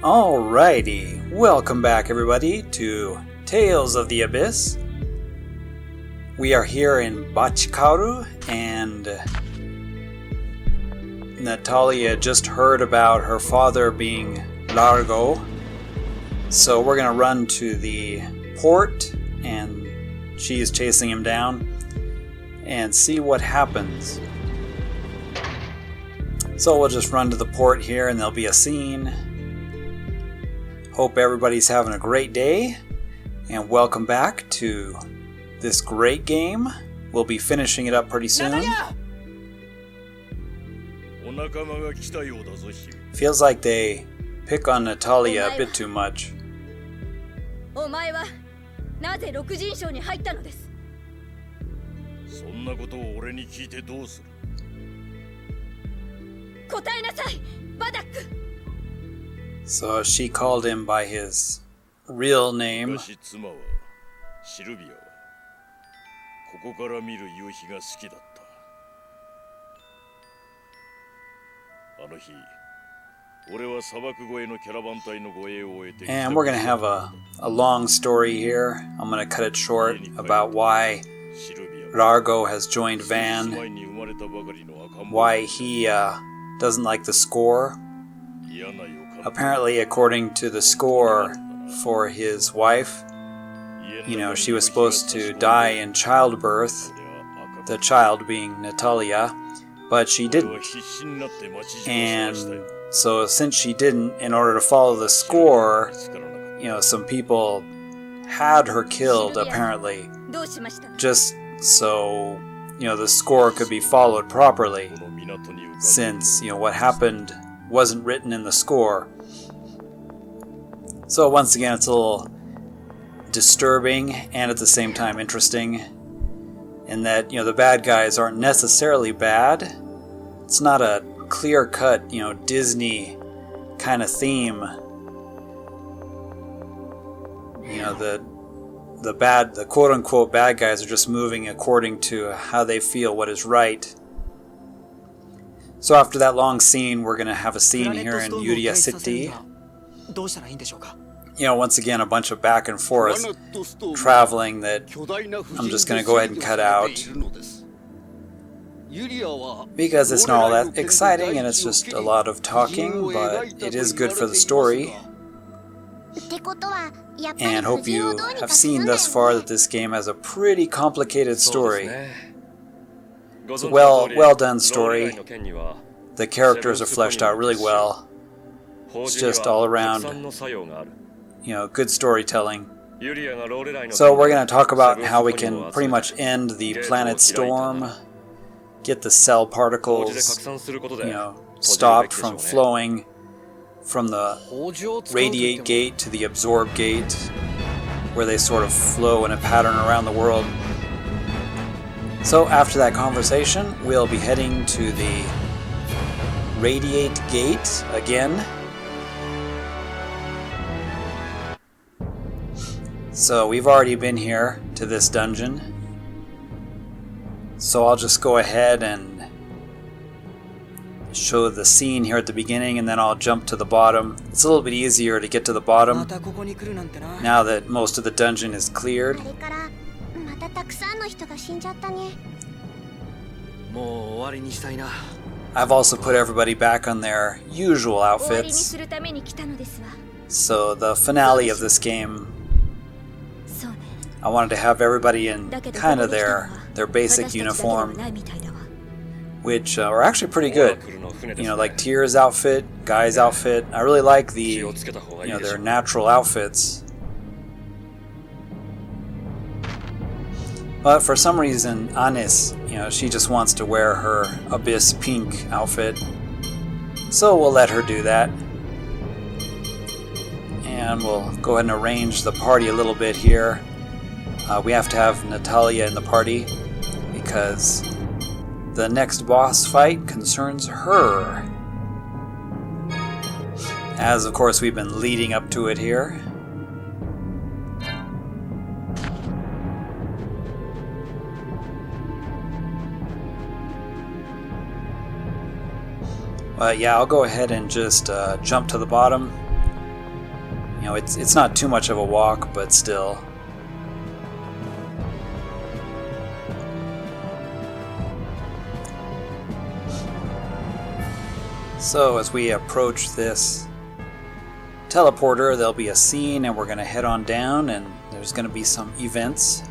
Alrighty, welcome back everybody to Tales of the Abyss. We are here in YSGuru, and Natalia just heard about her father being Largo. So we're going to run to the port, and she is chasing him down, and see what happens. So we'll just run to the port here, and there'll be a scene. Hope everybody's having a great day, and welcome back to this great game. We'll be finishing it up pretty soon. Feels like they pick on Natalia a bit too much. So she called him by his real name. And we're going to have a long story here. I'm going to cut it short about why Largo has joined Van, why he doesn't like the score. Apparently, according to the score for his wife, she was supposed to die in childbirth, the child being Natalia, but she didn't. And so since she didn't, in order to follow the score, some people had her killed, apparently, just so, the score could be followed properly, since, what happened wasn't written in the score. So once again, it's a little disturbing and at the same time interesting in that, the bad guys aren't necessarily bad. It's not a clear-cut, Disney kind of theme. The quote-unquote bad guys are just moving according to how they feel what is right. So after that long scene, we're going to have a scene here in Yuria City. Once again, a bunch of back and forth traveling that I'm just going to go ahead and cut out, because it's not all that exciting and it's just a lot of talking, but it is good for the story. And hope you have seen thus far that this game has a pretty complicated story. It's a well done story. The characters are fleshed out really well. It's just all around, good storytelling. So we're going to talk about how we can pretty much end the planet storm, get the cell particles, stopped from flowing from the Radiate Gate to the Absorb Gate, where they sort of flow in a pattern around the world. So after that conversation, we'll be heading to the Radiate Gate again. So we've already been here to this dungeon. So I'll just go ahead and show the scene here at the beginning, and then I'll jump to the bottom. It's a little bit easier to get to the bottom now that most of the dungeon is cleared. I've also put everybody back on their usual outfits. So the finale of this game, I wanted to have everybody in kind of their basic uniform, which are actually pretty good. Like Tyr's outfit, Guy's outfit. I really like their natural outfits. But for some reason, Anis, she just wants to wear her Abyss pink outfit. So we'll let her do that. And we'll go ahead and arrange the party a little bit here. We have to have Natalia in the party because the next boss fight concerns her. As of course we've been leading up to it here. But yeah, I'll go ahead and just jump to the bottom. You know, it's not too much of a walk, but still. So as we approach this teleporter, there'll be a scene and we're going to head on down and there's going to be some events.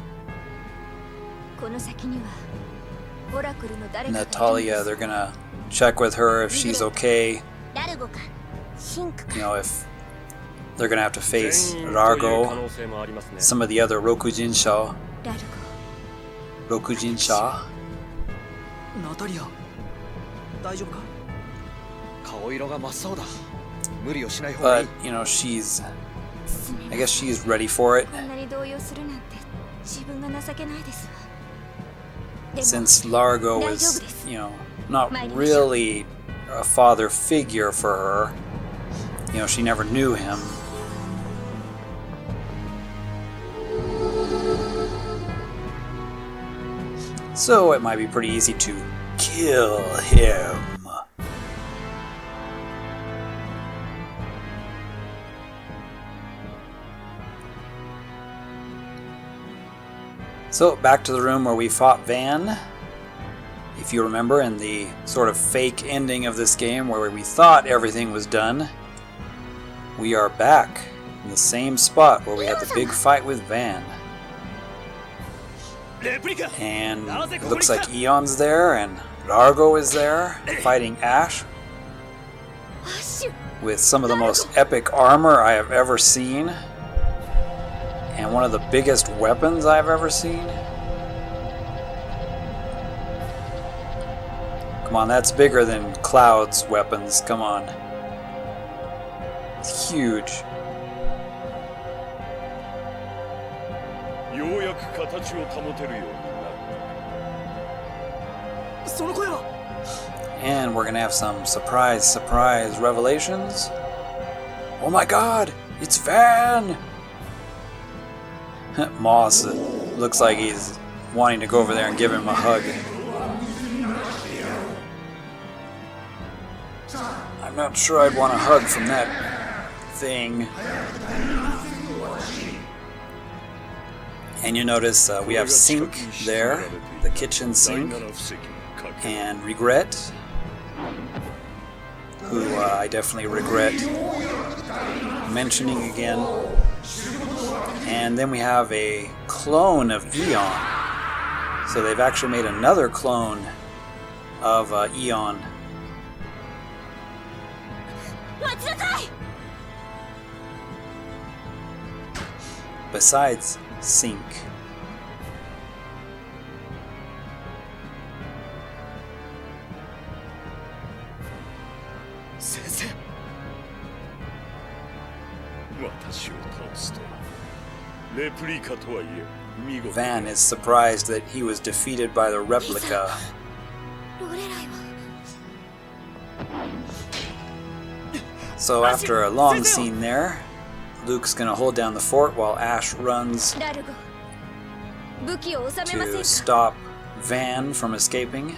Natalia, they're going to check with her if she's okay. You know, if they're going to have to face Largo, some of the other Rokujinsha. Natalia, but, you know, I guess she's ready for it. Since Largo is, you know, not really a father figure for her. You know, she never knew him. So it might be pretty easy to kill him. So back to the room where we fought Van. If you remember, in the sort of fake ending of this game where we thought everything was done, we are back in the same spot where we had the big fight with Van. And it looks like Eon's there and Largo is there fighting Ash with some of the most epic armor I have ever seen. And one of the biggest weapons I've ever seen. Come on, that's bigger than Cloud's weapons. Come on. It's huge. And we're gonna have some surprise revelations. Oh my god, it's Van! Moss looks like he's wanting to go over there and give him a hug. I'm not sure I'd want a hug from that thing. And you notice we have Sink there, the kitchen sink, and Regret, who I definitely regret mentioning again. And then we have a clone of Eon. So they've actually made another clone of Eon. Besides Sink. Van is surprised that he was defeated by the replica. So after a long scene there, Luke's gonna hold down the fort while Ash runs to stop Van from escaping.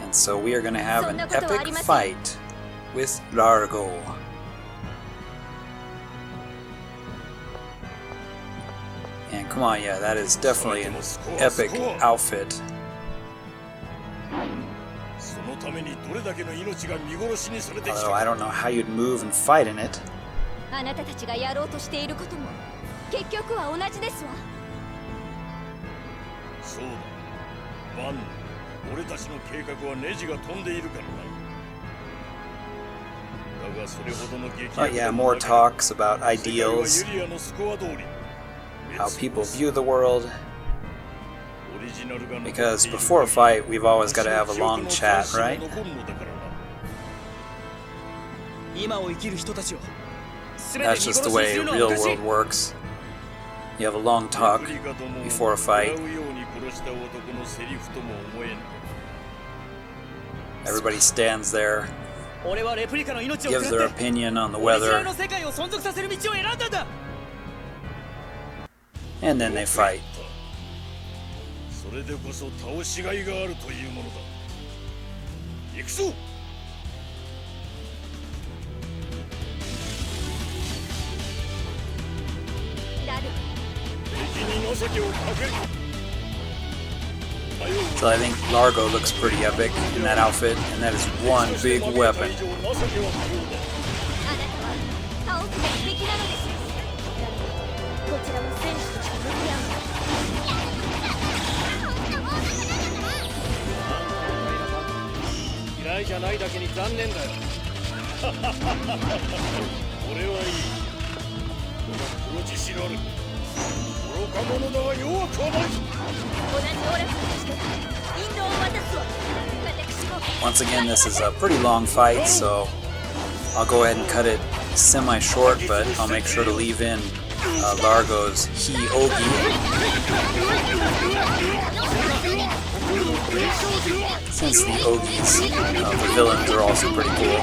And so we are gonna have an epic fight with Largo. And come on, yeah, that is definitely an epic outfit. Although I don't know how you'd move and fight in it. But yeah, more talks about ideals, how people view the world. Because before a fight, we've always got to have a long chat, right? That's just the way real world works. You have a long talk before a fight. Everybody stands there, gives their opinion on the weather, and then they fight. So I think Largo looks pretty epic in that outfit, and that is one big weapon. Once again, this is a pretty long fight, so I'll go ahead and cut it semi-short, but I'll make sure to leave in Largo's Hi-Ogi, since the Ogis, the villains, are also pretty cool.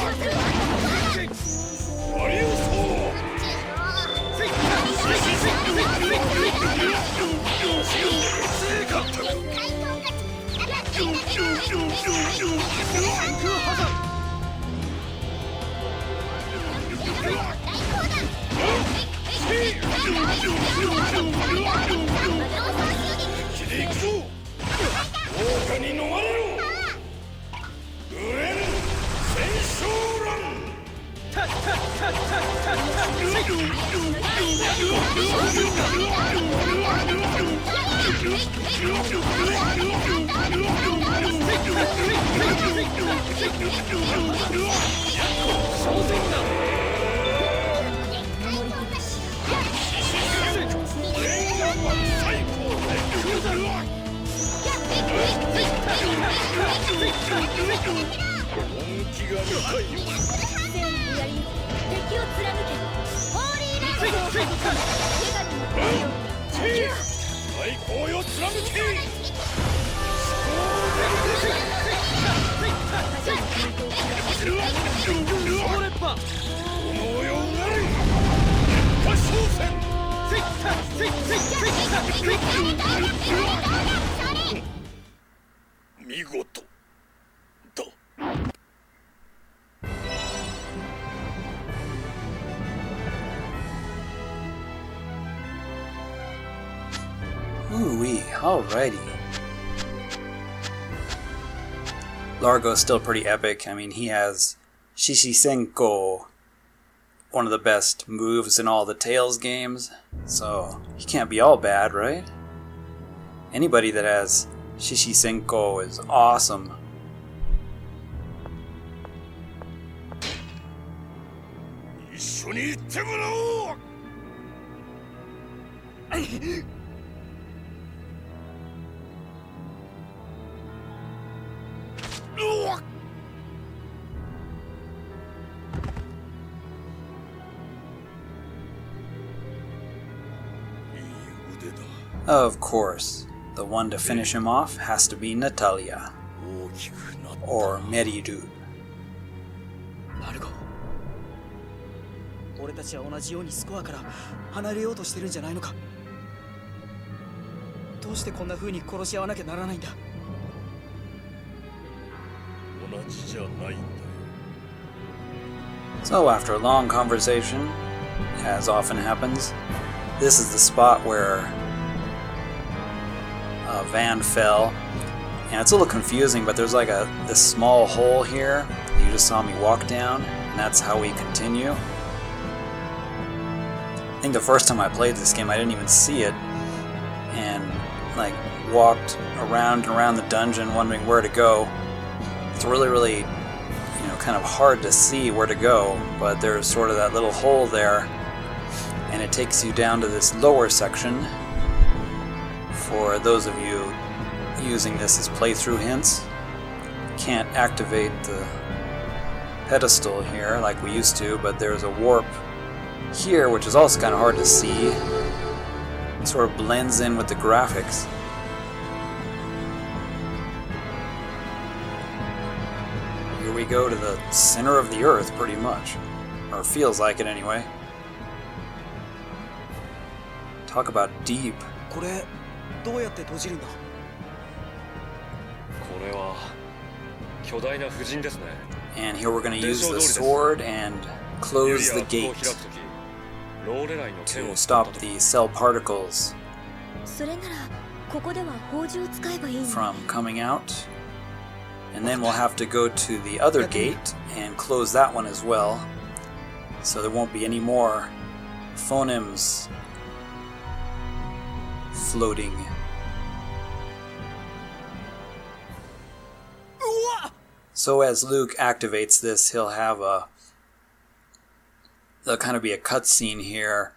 Ooh-wee, alrighty. Largo's still pretty epic. I mean, he has Shishisenko, one of the best moves in all the Tales games, so he can't be all bad, right? Anybody that has Shishisenko is awesome. Of course, the one to finish him off has to be Natalia, or Meriru. 俺たちは同じようにスコアから離れようとしてるんじゃないのか。どうしてこんな風に殺し合わなきゃならないんだ。同じじゃないんだよ。 So after a long conversation, as often happens, this is the spot where Van fell, and it's a little confusing, but there's like this small hole here. You just saw me walk down, and that's how we continue. I think the first time I played this game, I didn't even see it, and like walked around and around the dungeon wondering where to go. It's really, kind of hard to see where to go, but there's sort of that little hole there, and it takes you down to this lower section. For those of you using this as playthrough hints, can't activate the pedestal here like we used to, but there's a warp here which is also kind of hard to see. It sort of blends in with the graphics. Here we go to the center of the earth pretty much, or feels like it anyway. Talk about deep. これどうやって閉じるんだ。これは巨大な婦人ですね。 And here we're going to use the sword and close the gate to stop the cell particles それならここでは宝珠を使えばいいんだ。 from coming out. And then we'll have to go to the other gate and close that one as well. So there won't be any more phonemes floating. So as Luke activates this, he'll have there'll kind of be a cutscene here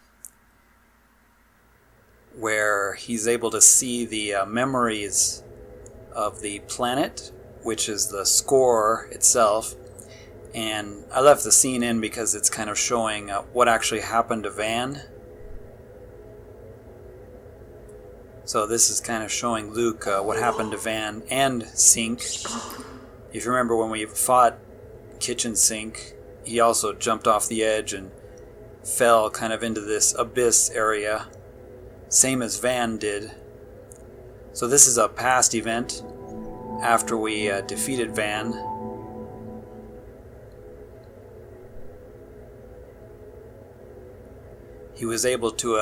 where he's able to see the memories of the planet, which is the score itself. And I left the scene in because it's kind of showing what actually happened to Van. So this is kind of showing Luke what happened to Van and Sink. If you remember when we fought Kitchen Sink, he also jumped off the edge and fell kind of into this abyss area, same as Van did. So this is a past event after we defeated Van. He was able to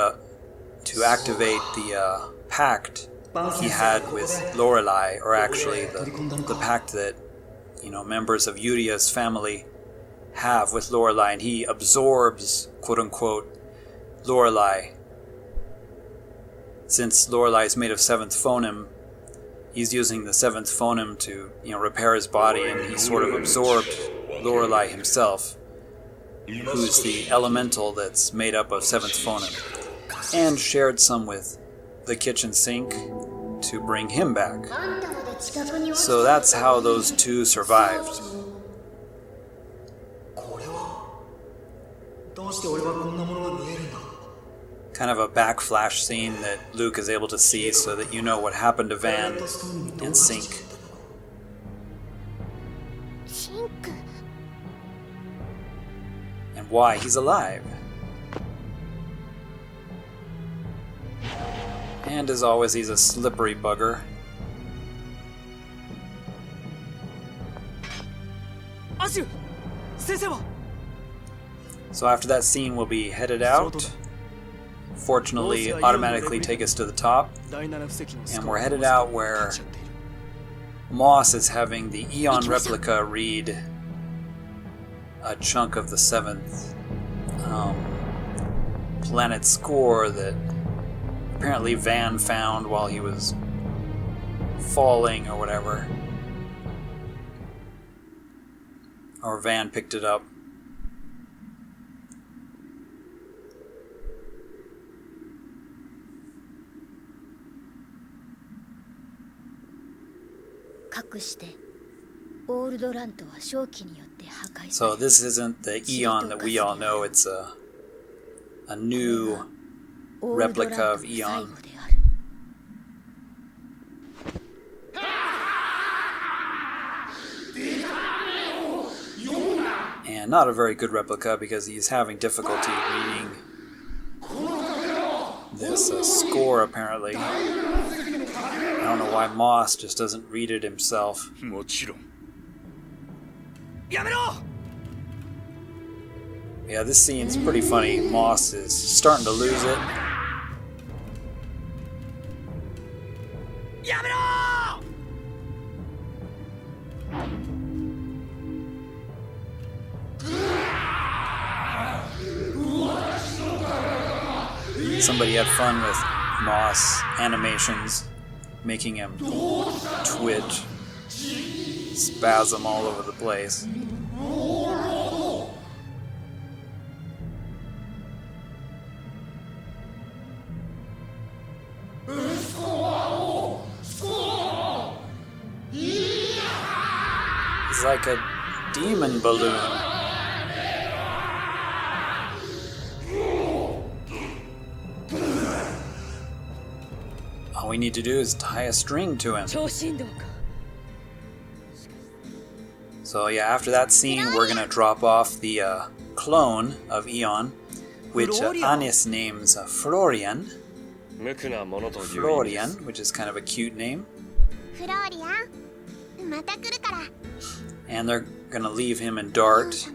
activate the pact he had with Lorelei, or actually the pact that, you know, members of Yuria's family have with Lorelei, and he absorbs, quote-unquote, Lorelei. Since Lorelei is made of 7th phoneme, he's using the 7th phoneme to, you know, repair his body, and he sort of absorbed Lorelei himself, who's the elemental that's made up of 7th phoneme, and shared some with the kitchen sink to bring him back. So that's how those two survived. Kind of a backflash scene that Luke is able to see so that you know what happened to Van and Sink. And why he's alive. And as always, he's a slippery bugger. So after that scene, we'll be headed out. Fortunately, automatically take us to the top. And we're headed out where Moss is having the Eon replica read a chunk of the 7th planet score that apparently Van found while he was falling or whatever. Or Van picked it up. So this isn't the Eon that we all know, it's a new replica of Eon. And not a very good replica because he's having difficulty reading this score apparently. I don't know why Moss just doesn't read it himself. Yeah, this scene's pretty funny. Moss is starting to lose it. Somebody had fun with Moss animations, making him twitch, spasm all over the place. He's like a demon balloon. All we need to do is tie a string to him. So yeah, after that scene, we're gonna drop off the clone of Eon, which Anis names Florian. Florian, which is kind of a cute name. And they're gonna leave him in Dart.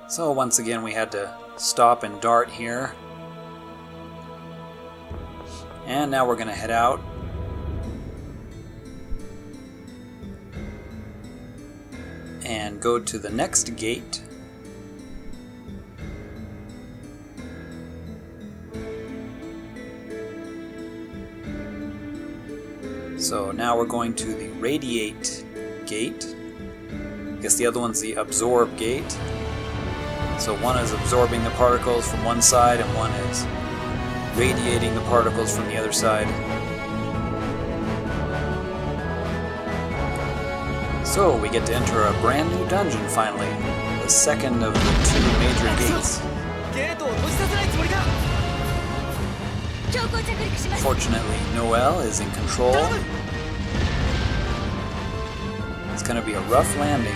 So once again we had to stop and dart here. And now we're going to head out. And go to the next gate. So now we're going to the Radiate Gate. I guess the other one's the Absorb Gate. So one is absorbing the particles from one side and one is radiating the particles from the other side. So we get to enter a brand new dungeon finally, the second of the two major gates. Fortunately, Noel is in control. It's going to be a rough landing.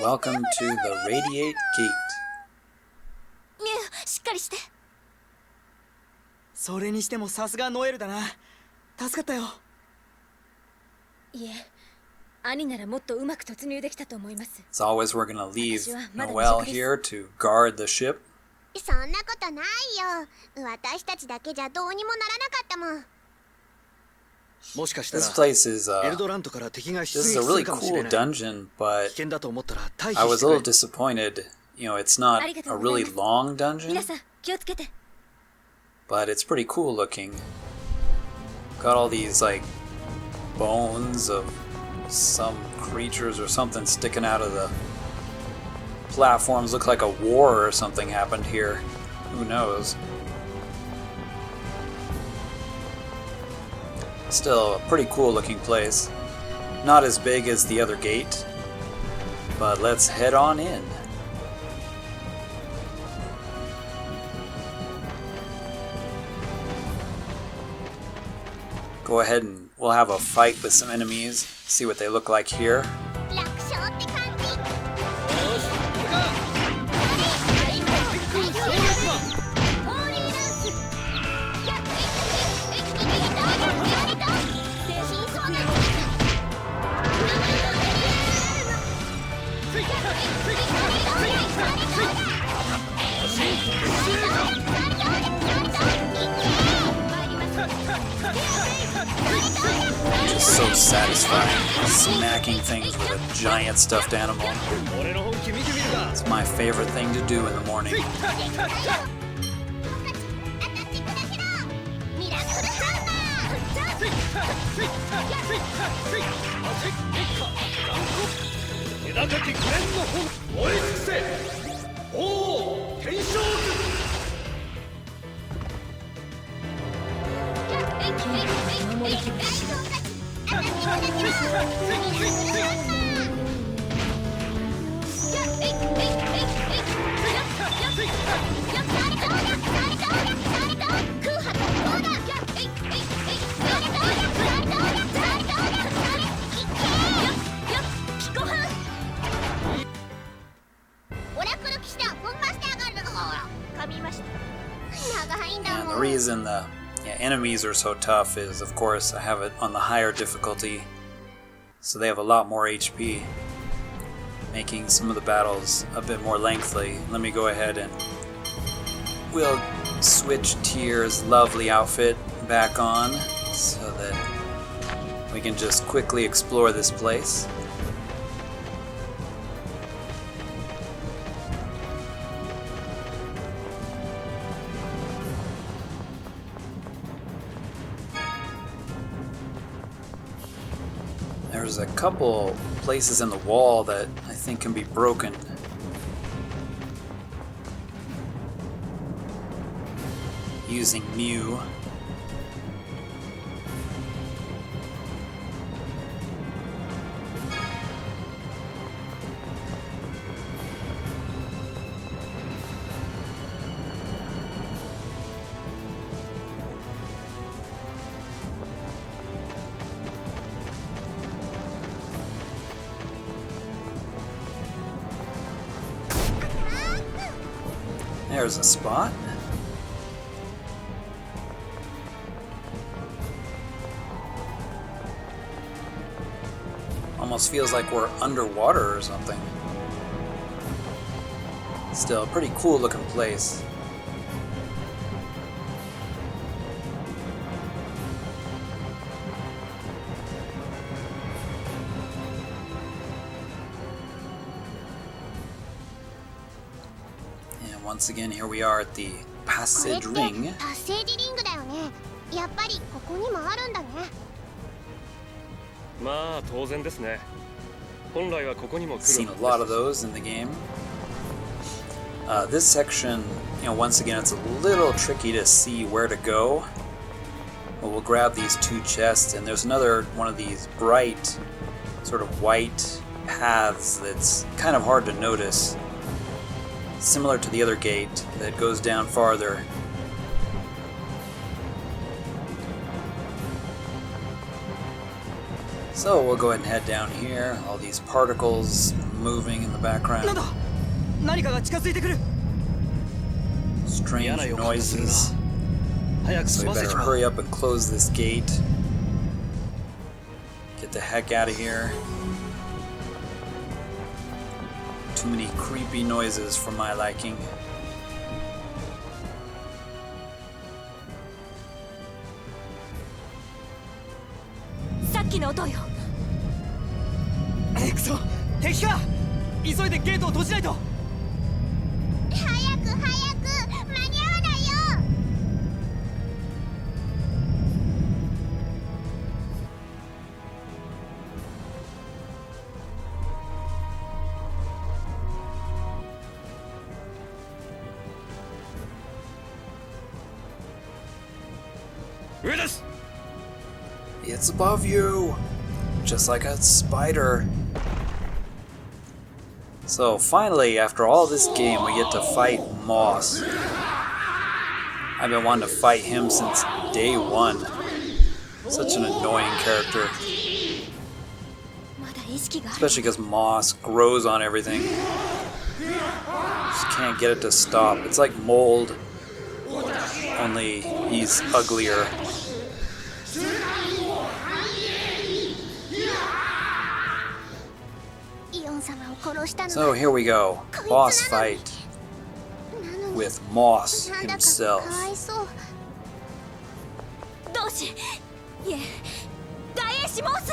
Welcome to the Radiate Gate. しっかりして。それにしてもさすがノエルだな。助かったよ。いえ、兄ならもっとうまく突入できたと思います。As always, we're gonna leave Noel here to guard the ship. そんなことないよ。私たちだけじゃどうにもならなかったもん。もしかしたら This place is エルドラントから敵が出 this 撃 is a す really るかもし cool れない。 dungeon, but 危険だと思ったら退 I 避 was して a く little れ。 disappointed. You know, it's not a really long dungeon, 皆さん気をつけて。 but it's pretty cool looking. Got all these like bones of some creatures or something sticking out of the platforms. Look like a war or something happened here. Who knows? Still a pretty cool looking place. Not as big as the other gate, but let's head on in. Go ahead and we'll have a fight with some enemies, see what they look like here. 楽勝って感じ。Just so satisfying, smacking things with a giant stuffed animal. It's my favorite thing to do in the morning. オラクル騎士団本マスターガールの方噛みました。長いんだ And も the ん。 reason the enemies are so tough is, of course, I have it on the higher difficulty, so they have a lot more HP, making some of the battles a bit more lengthy. Let me go ahead and we'll switch Tyr's lovely outfit back on so that we can just quickly explore this place. There's a couple places in the wall that I think can be broken. Using Mew. There's a spot. Almost feels like we're underwater or something. Still, a pretty cool looking place. And once again, here we are at the これっ passage て ring. パッセージリングだよね。やっぱりここにもあるんだね。まあ当然ですね。本来はここにも来る Seen は a ず lot です of those in the game. This section, once again, it's a little tricky to see where to go. But we'll grab these two chests, and there's another one of these bright, sort of white paths that's kind of hard to notice. Similar to the other gate that goes down farther. So we'll go ahead and head down here. All these particles moving in the なん background. だ何かが近づいてくる Strange noises. 早く So 済 we ませ better ちまう hurry up and close this gate. Get the heck out of here. Too many creepy noises for my liking. さっきの音よ。くそ敵か急いでゲートを閉じないと早く早く間に合わないよ。上です。 It's above you! Just like a spider. So finally, after all this game, we get to fight Moss. I've been wanting to fight him since day one. Such an annoying character. まだ意識がある。 Especially because Moss grows on everything. Just can't get it to stop. It's like mold, only he's uglier. So here we go. Boss fight with Moss なんだか himself. かわいそう。同志、いえ、大英士モース、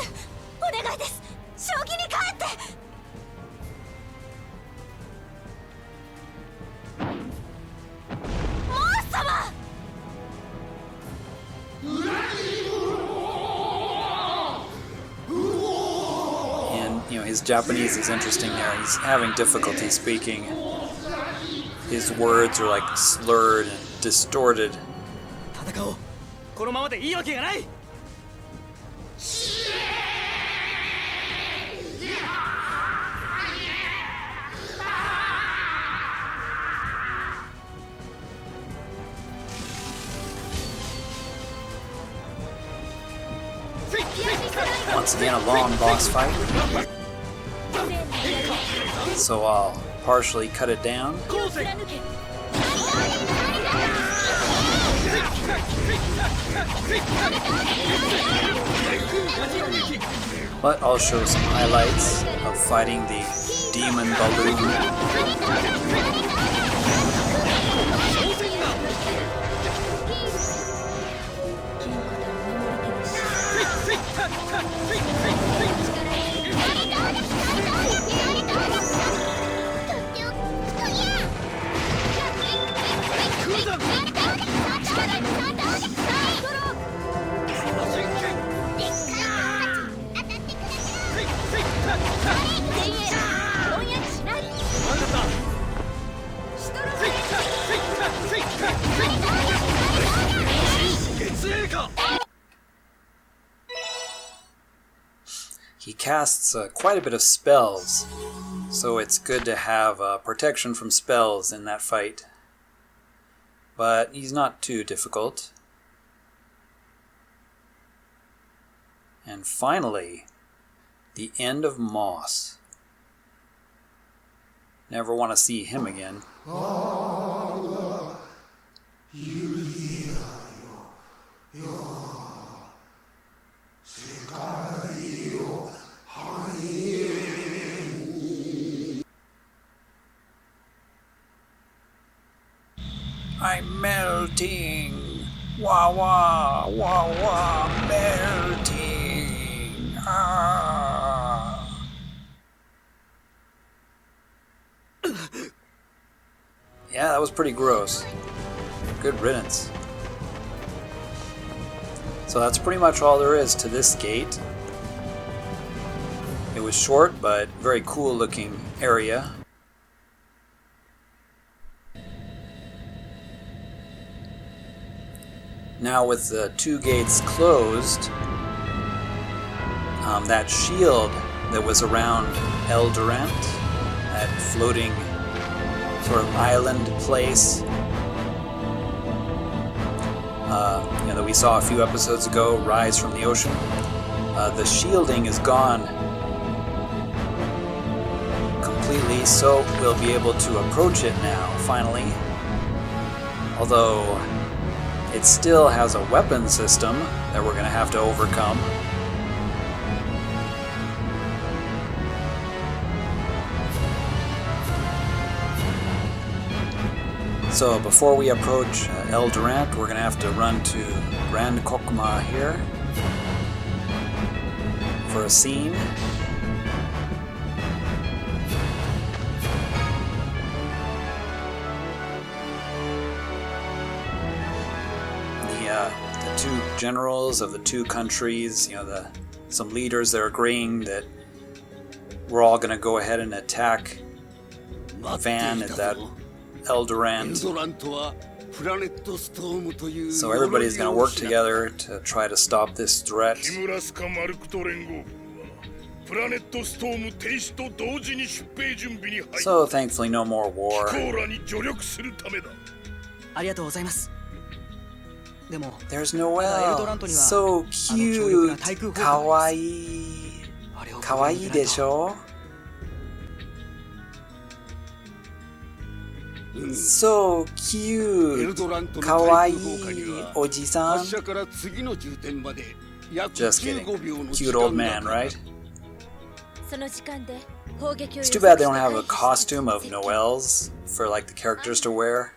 お願いです。正気に帰って。モース様。 And his Japanese is interesting there. He's having difficulty speaking. His words are like slurred and distorted. 戦おうこのままでいいわけがない Once again, a long boss fight. So I'll partially cut it down. But I'll show some highlights of fighting the demon balloon. He casts quite a bit of spells, so it's good to have protection from spells in that fight. But he's not too difficult. And finally, the end of Moss. Never want to see him again. I'm melting. Wah wah wah wah, melting. Ah. Yeah, that was pretty gross. Good riddance. So that's pretty much all there is to this gate. It was short, but very cool looking area. Now with the two gates closed, that shield that was around El Durant, that floating sort of island place, that we saw a few episodes ago rise from the ocean, the shielding is gone completely, so we'll be able to approach it now, finally. Although it still has a weapon system that we're going to have to overcome. So before we approach El Durant, we're going to have to run to Grand Kokma here for a scene. The two generals of the two countries, some leaders, they're agreeing that we're all going to go ahead and attack Van at that El Durant. So everybody's going to work together to try to stop this threat. So thankfully no more war. ありがとうございます。でも There's Noelle. So cute. かわいい。かわいいでしょ? So cute. かわいいおじさん. Just kidding. Cute old man, right? It's too bad they don't have a costume of Noelle's for like the characters to wear.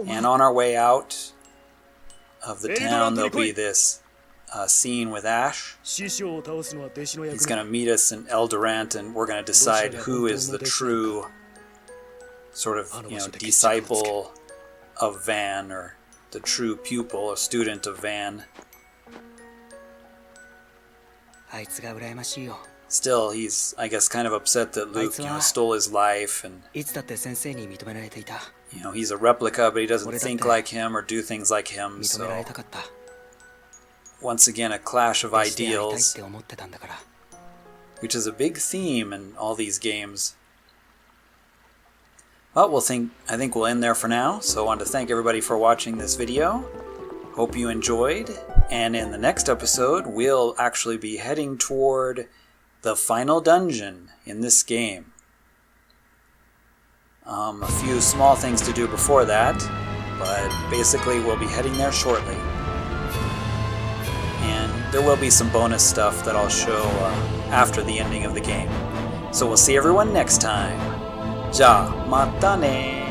And on our way out of the town, there'll be this scene with Ash. He's going to meet us in El Durant, and we're going to decide who is the true sort of, disciple of Van, or the true pupil or student of Van. Still, he's, I guess, kind of upset that Luke, stole his life, and he's a replica, but he doesn't think like him or do things like him, so once again a clash of ideals, which is a big theme in all these games. Well, I think we'll end there for now, so I want to thank everybody for watching this video. Hope you enjoyed, and in the next episode we'll actually be heading toward the final dungeon in this game. A few small things to do before that, but basically we'll be heading there shortly. And there will be some bonus stuff that I'll show after the ending of the game. So we'll see everyone next time. じゃあ、またね